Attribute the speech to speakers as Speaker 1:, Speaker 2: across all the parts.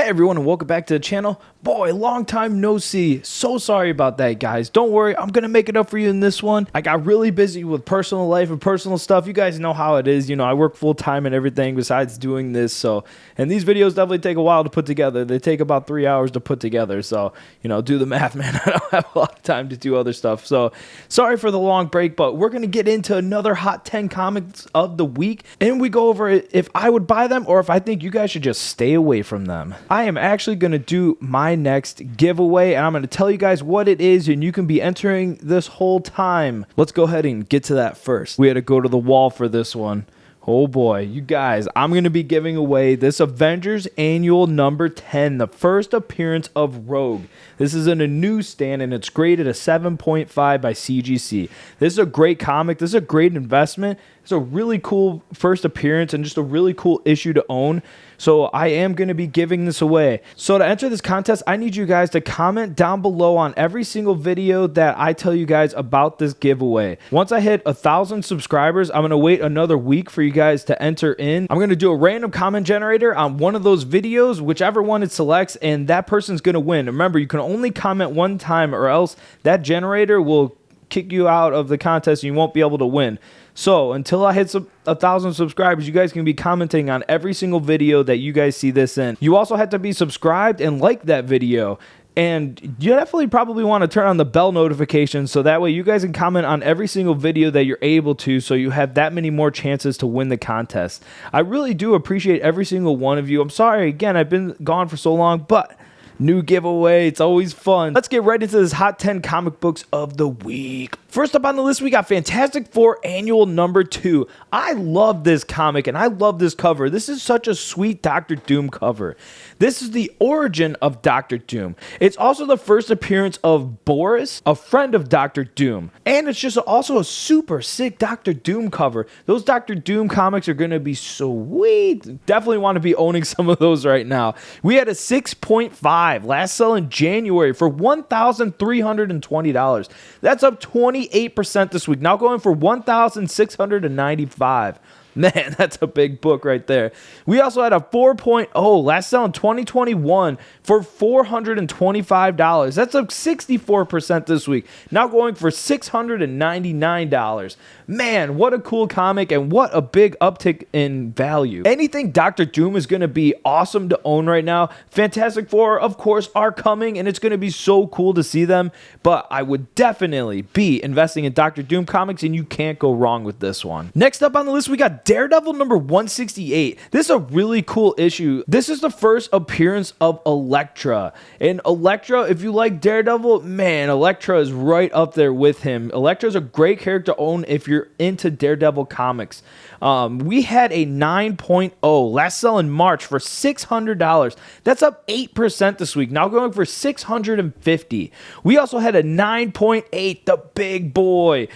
Speaker 1: Hey everyone, and welcome back to the channel. Boy, long time no see. So sorry about that, guys. Don't worry, I'm gonna make it up for you in this one. I got really busy with personal life and personal stuff. You guys know how it is. You know, I work full time and everything besides doing this. And these videos definitely take a while to put together. They take about 3 hours to put together. So, you know, do the math, man. I don't have a lot of time to do other stuff. So, sorry for the long break, but we're gonna get into another hot 10 comics of the week, and we go over if I would buy them or if I think you guys should just stay away from them. I am actually going to do my next giveaway, and I'm going to tell you guys what it is, and you can be entering this whole time. Let's go ahead and get to that first. We had to go to the wall for this one. Oh boy, you guys, I'm going to be giving away this Avengers Annual number 10, the first appearance of Rogue. This is in a newsstand, and it's graded a 7.5 by CGC. This is a great comic. This is a great investment. It's a really cool first appearance and just a really cool issue to own. So I am going to be giving this away. So to enter this contest, I need you guys to comment down below on every single video that I tell you guys about this giveaway. Once I hit 1,000 subscribers, I'm going to wait another week for you guys to enter in. I'm going to do a random comment generator on one of those videos, whichever one it selects, and that person's going to win. Remember, you can only comment one time or else that generator will kick you out of the contest and you won't be able to win. So until I hit 1,000 subscribers, you guys can be commenting on every single video that you guys see this in. You also have to be subscribed and like that video. And you definitely probably want to turn on the bell notifications so that way you guys can comment on every single video that you're able to, so you have that many more chances to win the contest. I really do appreciate every single one of you. I'm sorry, again, I've been gone for so long, but new giveaway, it's always fun. Let's get right into this hot 10 comic books of the week. First up on the list, we got Fantastic Four Annual number 2. I love this comic and I love this cover. This is such a sweet Doctor Doom cover. This is the origin of Doctor Doom. It's also the first appearance of Boris, a friend of Doctor Doom. And it's just also a super sick Doctor Doom cover. Those Doctor Doom comics are going to be sweet. Definitely want to be owning some of those right now. We had a 6.5 last sell in January for $1,320. That's up 28% this week. Now going for $1,695. Man, that's a big book right there. We also had a 4.0 last sell in 2021 for $425. That's up 64% this week. Now going for $699. Man, what a cool comic and what a big uptick in value. Anything Doctor Doom is going to be awesome to own right now. Fantastic Four, of course, are coming, and it's going to be so cool to see them. But I would definitely be investing in Doctor Doom comics, and you can't go wrong with this one. Next up on the list, we got Daredevil number 168. This is a really cool issue. This is the first appearance of Elektra. And Elektra, if you like Daredevil, man, Elektra is right up there with him. Elektra is a great character to own if you're into Daredevil comics. We had a 9.0 last sell in March for $600. That's up 8% this week. Now going for $650. We also had a 9.8, the big boy,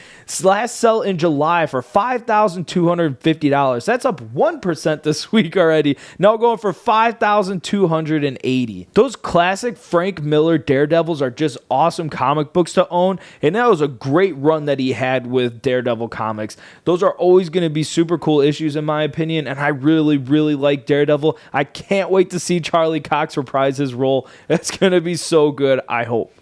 Speaker 1: last sell in July for $5,250. That's up 1% this week already. Now going for $5,280. Those classic Frank Miller Daredevils are just awesome comic books to own, and that was a great run that he had with Daredevil comics. Those are always going to be super cool issues in my opinion, and I really like Daredevil. I can't wait to see Charlie Cox reprise his role. It's going to be so good, I hope.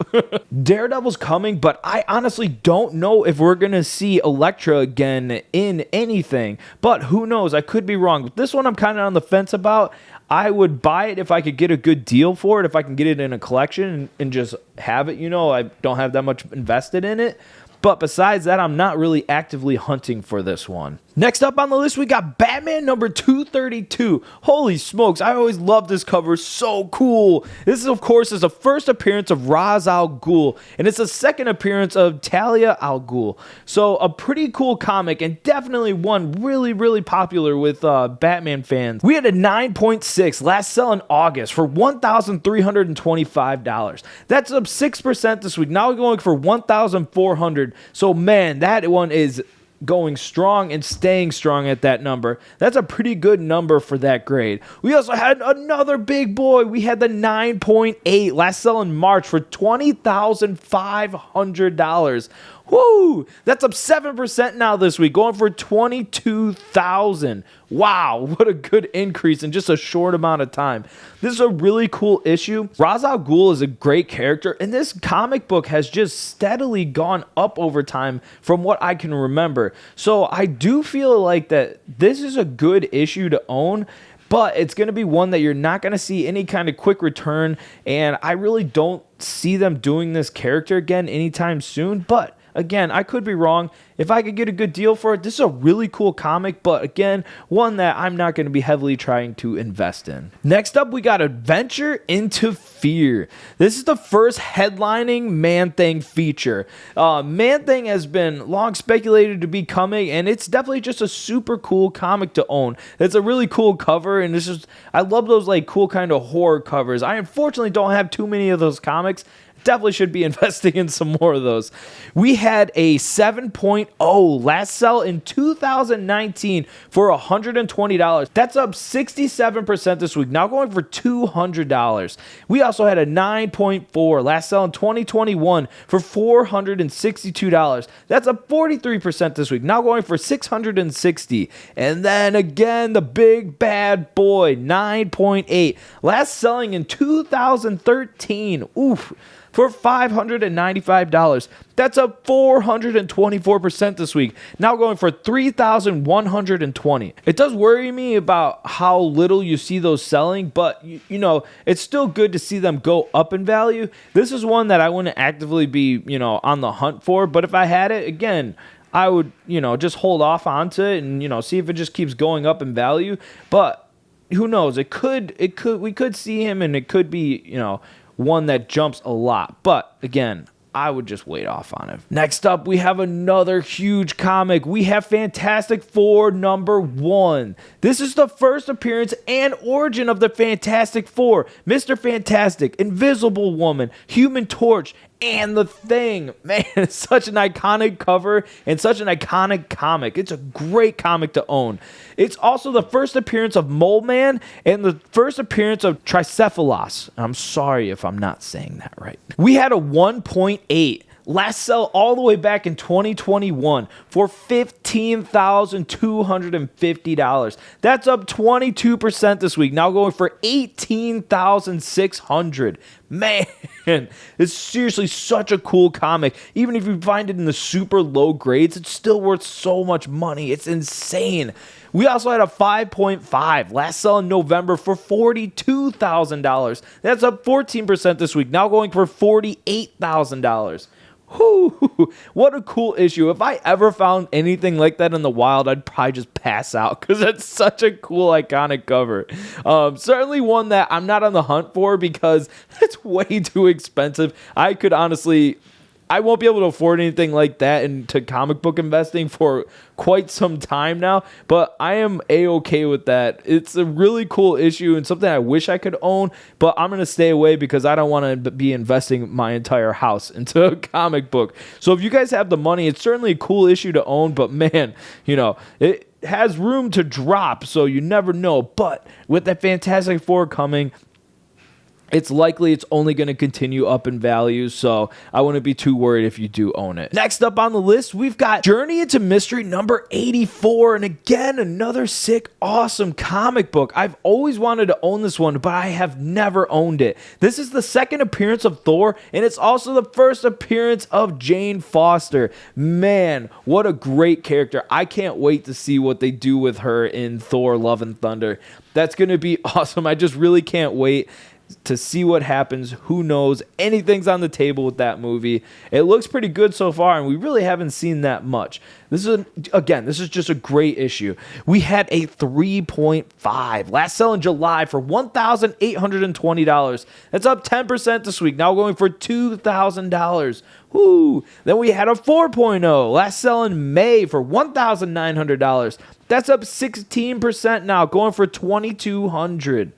Speaker 1: Daredevil's coming, but I honestly don't know if we're going to see Elektra again in anything. But who knows? I could be wrong. But this one I'm kind of on the fence about. I would buy it if I could get a good deal for it, if I can get it in a collection and just have it. You know, I don't have that much invested in it. But besides that, I'm not really actively hunting for this one. Next up on the list, we got Batman number 232. Holy smokes, I always love this cover. So cool. This, of course, is the first appearance of Ra's al Ghul, and it's the second appearance of Talia al Ghul. So a pretty cool comic, and definitely one really popular with Batman fans. We had a 9.6 last sell in August for $1,325. That's up 6% this week. Now we're going for $1,400. So man, that one is going strong and staying strong at that number. That's a pretty good number for that grade. We also had another big boy. We had the 9.8 last sell in March for $20,500. Woo! That's up 7% now this week, going for 22,000. Wow, what a good increase in just a short amount of time. This is a really cool issue. Ra's al Ghul is a great character, and this comic book has just steadily gone up over time from what I can remember. So I do feel like that this is a good issue to own, but it's going to be one that you're not going to see any kind of quick return, and I really don't see them doing this character again anytime soon. But again, I could be wrong. If I could get a good deal for it, this is a really cool comic, but again, one that I'm not going to be heavily trying to invest in. Next up, we got Adventure into Fear. This is the first headlining Man-Thing feature. Man-Thing has been long speculated to be coming, and it's definitely just a super cool comic to own. It's a really cool cover, and I love those like cool kind of horror covers. I unfortunately don't have too many of those comics. Definitely should be investing in some more of those. We had a 7.0 last sell in 2019 for $120. That's up 67% this week, now going for $200. We also had a 9.4 last sell in 2021 for $462. That's up 43% this week, now going for $660. And then again, the big bad boy, 9.8, last selling in 2013. Oof. For $595. That's up 424% this week, now going for $3,120. It does worry me about how little you see those selling, but you know, it's still good to see them go up in value. This is one that I wouldn't actively be, on the hunt for, but if I had it, again, I would, just hold off onto it and, see if it just keeps going up in value. But who knows? We could see him, and it could be, one that jumps a lot. But again, I would just wait off on it. Next up, we have another huge comic. We have Fantastic Four #1. This is the first appearance and origin of the Fantastic Four. Mr. Fantastic, Invisible Woman, Human Torch, and The Thing. Man, it's such an iconic cover and such an iconic comic. It's a great comic to own. It's also the first appearance of Mole Man and the first appearance of Tricephalos. I'm sorry if I'm not saying that right. We had a 1.8 last sell all the way back in 2021 for $15,250. That's up 22% this week, now going for $18,600. Man, it's seriously such a cool comic. Even if you find it in the super low grades, it's still worth so much money. It's insane. We also had a 5.5 last sell in November for $42,000. That's up 14% this week, now going for $48,000. Whoo, what a cool issue. If I ever found anything like that in the wild, I'd probably just pass out because it's such a cool, iconic cover. Certainly one that I'm not on the hunt for because it's way too expensive. I won't be able to afford anything like that into comic book investing for quite some time now, but I am A-okay with that. It's a really cool issue and something I wish I could own, but I'm going to stay away because I don't want to be investing my entire house into a comic book. So if you guys have the money, it's certainly a cool issue to own, but man, it has room to drop, so you never know. But with that Fantastic Four coming, it's likely it's only going to continue up in value, so I wouldn't be too worried if you do own it. Next up on the list, we've got Journey into Mystery #84, and again, another sick, awesome comic book. I've always wanted to own this one, but I have never owned it. This is the second appearance of Thor, and it's also the first appearance of Jane Foster. Man, what a great character. I can't wait to see what they do with her in Thor: Love and Thunder. That's going to be awesome. I just really can't wait to see what happens. Who knows? Anything's on the table with that movie. It looks pretty good so far, and we really haven't seen that much. This is just a great issue. We had a 3.5 last sell in July for $1,820. That's up 10% this week, now going for $2,000. Woo! Then we had a 4.0 last sell in May for $1,900. That's up 16% now, going for $2,200.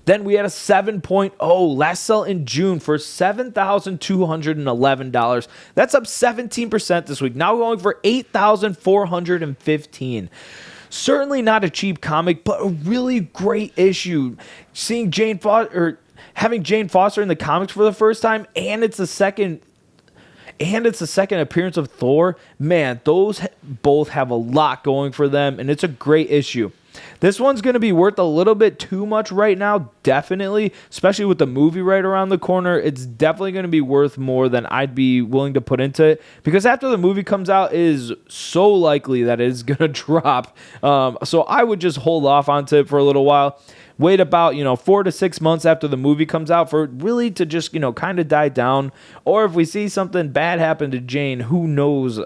Speaker 1: Then we had a 7.0 last sell in June for $7,211. That's up 17% this week, now going for $8,415. Certainly not a cheap comic, but a really great issue. Seeing having Jane Foster in the comics for the first time, and it's the second and it's the second appearance of Thor. Man, those both have a lot going for them, and it's a great issue. This one's going to be worth a little bit too much right now, definitely, especially with the movie right around the corner. It's definitely going to be worth more than I'd be willing to put into it, because after the movie comes out, it is so likely that it's going to drop. So I would just hold off onto it for a little while. Wait about 4 to 6 months after the movie comes out for it really to just kind of die down. Or if we see something bad happen to Jane, who knows?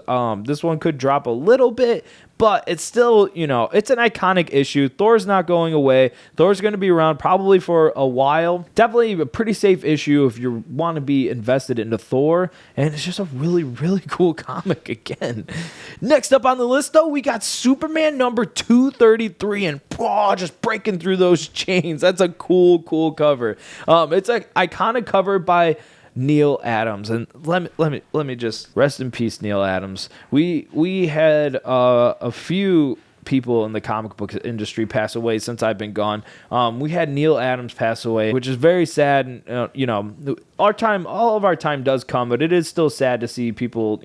Speaker 1: This one could drop a little bit, but it's still it's an iconic issue. Thor's not going away. Thor's going to be around probably for a while. Definitely a pretty safe issue if you want to be invested into Thor, and it's just a really, really cool comic again. Next up on the list, though, we got Superman number 233, and just breaking through those chains. That's a cool cover. It's an iconic cover by Neil Adams, and let me just rest in peace, Neil Adams. We had a few people in the comic book industry pass away since I've been gone. We had Neil Adams pass away, which is very sad. All of our time does come, but it is still sad to see people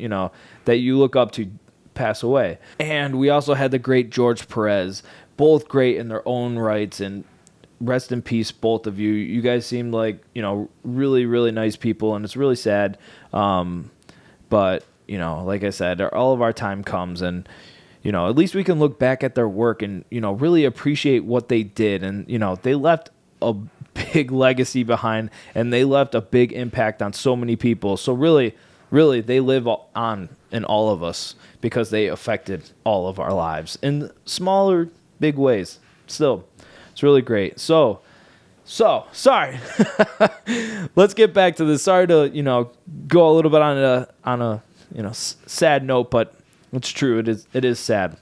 Speaker 1: that you look up to pass away. And we also had the great George Perez, both great in their own rights, and rest in peace, both of you. You guys seem like, really, really nice people, and it's really sad. But, like I said, all of our time comes, and, at least we can look back at their work and, really appreciate what they did. And, they left a big legacy behind, and they left a big impact on so many people. So really, they live on in all of us because they affected all of our lives in smaller, big ways. Still, it's really great. So sorry. Let's get back to this. Sorry to go a little bit on a sad note, but it's true. It is sad.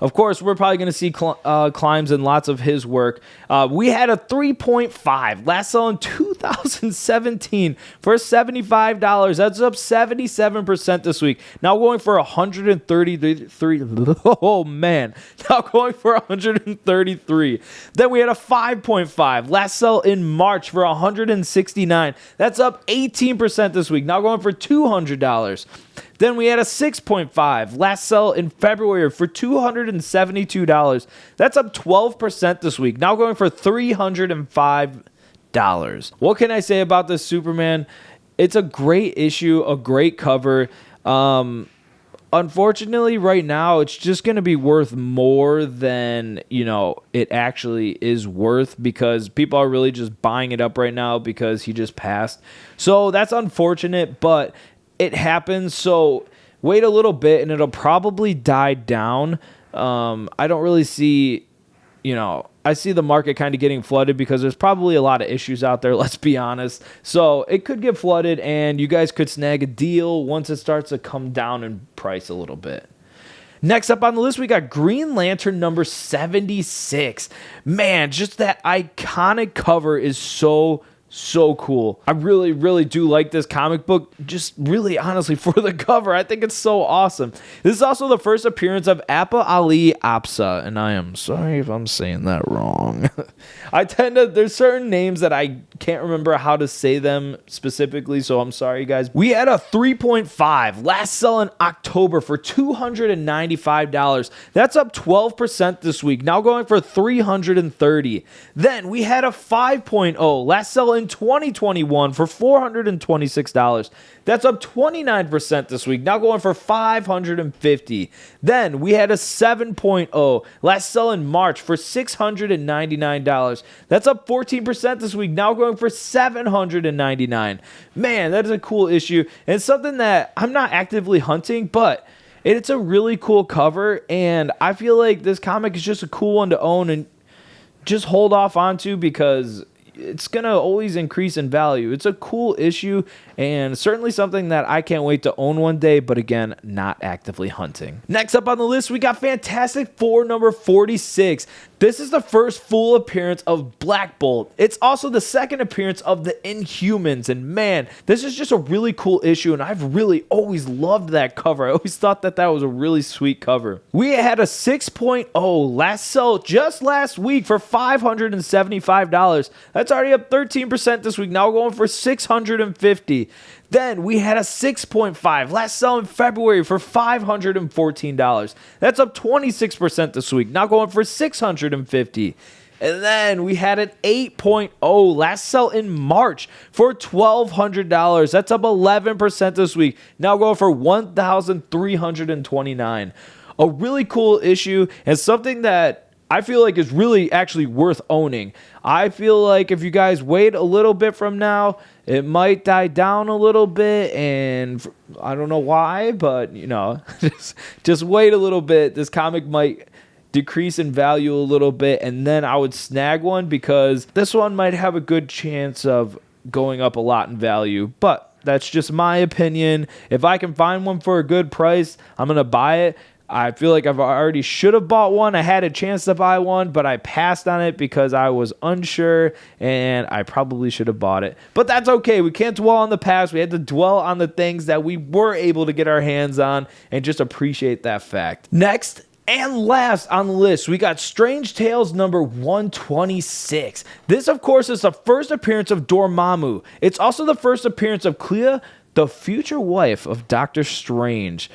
Speaker 1: Of course, we're probably going to see climbs in lots of his work. We had a 3.5 last sale in 2017 for $75. That's up 77% this week. Now going for 133. Oh, man. Now going for 133. Then we had a 5.5 last sale in March for 169. That's up 18% this week. Now going for $200. Then we had a 6.5 last sell in February for $272. That's up 12% this week. Now going for $305. What can I say about this Superman? It's a great issue, a great cover. Unfortunately, right now, it's just going to be worth more than, it actually is worth, because people are really just buying it up right now because he just passed. So that's unfortunate, but it happens. So wait a little bit and it'll probably die down. I don't really see, I see the market kind of getting flooded because there's probably a lot of issues out there, let's be honest. So it could get flooded and you guys could snag a deal once it starts to come down in price a little bit. Next up on the list, we got Green Lantern number 76. Man, just that iconic cover is so cool. I really, really do like this comic book, just really honestly for the cover. I think it's so awesome. This is also the first appearance of Appa Ali Apsa, and I am sorry if I'm saying that wrong. There's certain names that I can't remember how to say them specifically, so I'm sorry, guys. We had a 3.5 last sell in October for $295. That's up 12% this week, now going for $330. Then we had a 5.0 last sell in 2021 for $426. That's up 29% this week, now going for $550. Then we had a 7.0 last sell in March for $699. That's up 14% this week, now going for $799. Man, that is a cool issue, and it's something that I'm not actively hunting, but it's a really cool cover, and I feel like this comic is just a cool one to own and just hold off onto because it's going to always increase in value. It's a cool issue and certainly something that I can't wait to own one day, but again, not actively hunting. Next up on the list, we got Fantastic Four number 46. This is the first full appearance of Black Bolt. It's also the second appearance of the Inhumans, and man, this is just a really cool issue, and I've really always loved that cover. I always thought that was a really sweet cover. We had a 6.0 last sell just last week for $575. That's already up 13% this week, now going for $650. Then we had a 6.5 last sell in February for $514. That's up 26% this week. Now going for $650. And then we had an 8.0 last sell in March for $1,200. That's up 11% this week. Now going for $1,329. A really cool issue and something that I feel like is really actually worth owning. I feel like if you guys wait a little bit from now, it might die down a little bit, and I don't know why, but just wait a little bit. This comic might decrease in value a little bit, and then I would snag one because this one might have a good chance of going up a lot in value. But that's just my opinion. If I can find one for a good price, I'm going to buy it. I feel like I've already should have bought one. I had a chance to buy one, but I passed on it because I was unsure, and I probably should have bought it. But that's okay. We can't dwell on the past. We had to dwell on the things that we were able to get our hands on and just appreciate that fact. Next and last on the list, we got Strange Tales number 126. This, of course, is the first appearance of Dormammu. It's also the first appearance of Clea, the future wife of Doctor Strange.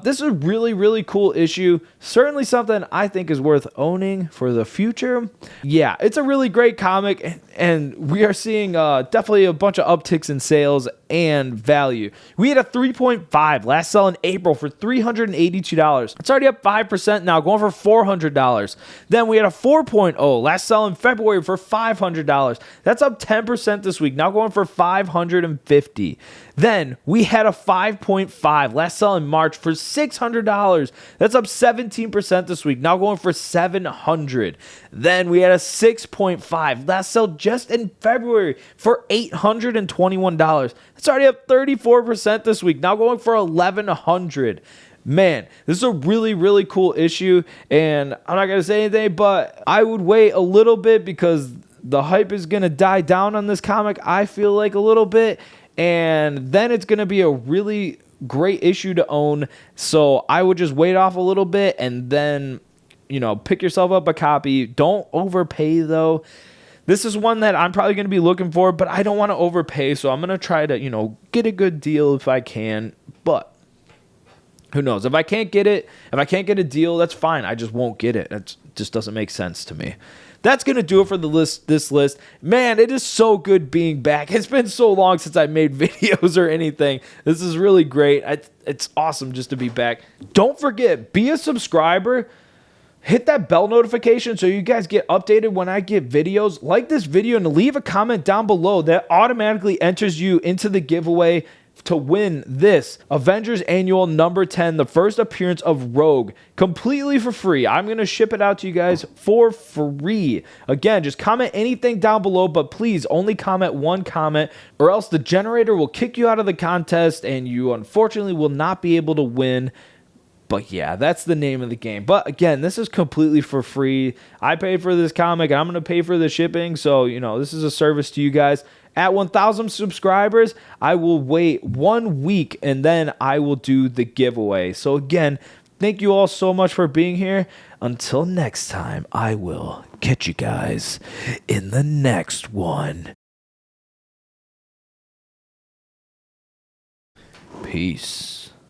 Speaker 1: This is a really, really cool issue. Certainly something I think is worth owning for the future. Yeah, it's a really great comic, and we are seeing definitely a bunch of upticks in sales and value. We had a 3.5 last sell in April for $382. It's already up 5% now, going for $400. Then we had a 4.0 last sell in February for $500. That's up 10% this week, now going for $550. Then we had a 5.5 last sell in March for $600. That's up 17% this week, now going for $700. Then we had a 6.5 last sell just in February for $821. That's already up 34% this week, now going for $1,100. Man, this is a really, really cool issue, and I'm not going to say anything, but I would wait a little bit because the hype is going to die down on this comic, I feel like, a little bit, and then it's going to be a really great issue to own. So I would just wait off a little bit and then, pick yourself up a copy. Don't overpay, though. This is one that I'm probably going to be looking for, but I don't want to overpay, so I'm going to try to, get a good deal if I can. But who knows? If I can't get a deal, that's fine. I just won't get it. It just doesn't make sense to me. That's going to do it for this list. Man, it is so good being back. It's been so long since I made videos or anything. This is really great. It's awesome just to be back. Don't forget, be a subscriber. Hit that bell notification so you guys get updated when I get videos. Like this video and leave a comment down below. That automatically enters you into the giveaway to win this Avengers Annual number 10, the first appearance of Rogue, completely for free. I'm going to ship it out to you guys for free. Again, just comment anything down below, but please only comment one comment or else the generator will kick you out of the contest and you unfortunately will not be able to win. But yeah, that's the name of the game. But again, this is completely for free. I paid for this comic and I'm going to pay for the shipping. So, this is a service to you guys. At 1,000 subscribers, I will wait 1 week and then I will do the giveaway. So again, thank you all so much for being here. Until next time, I will catch you guys in the next one. Peace.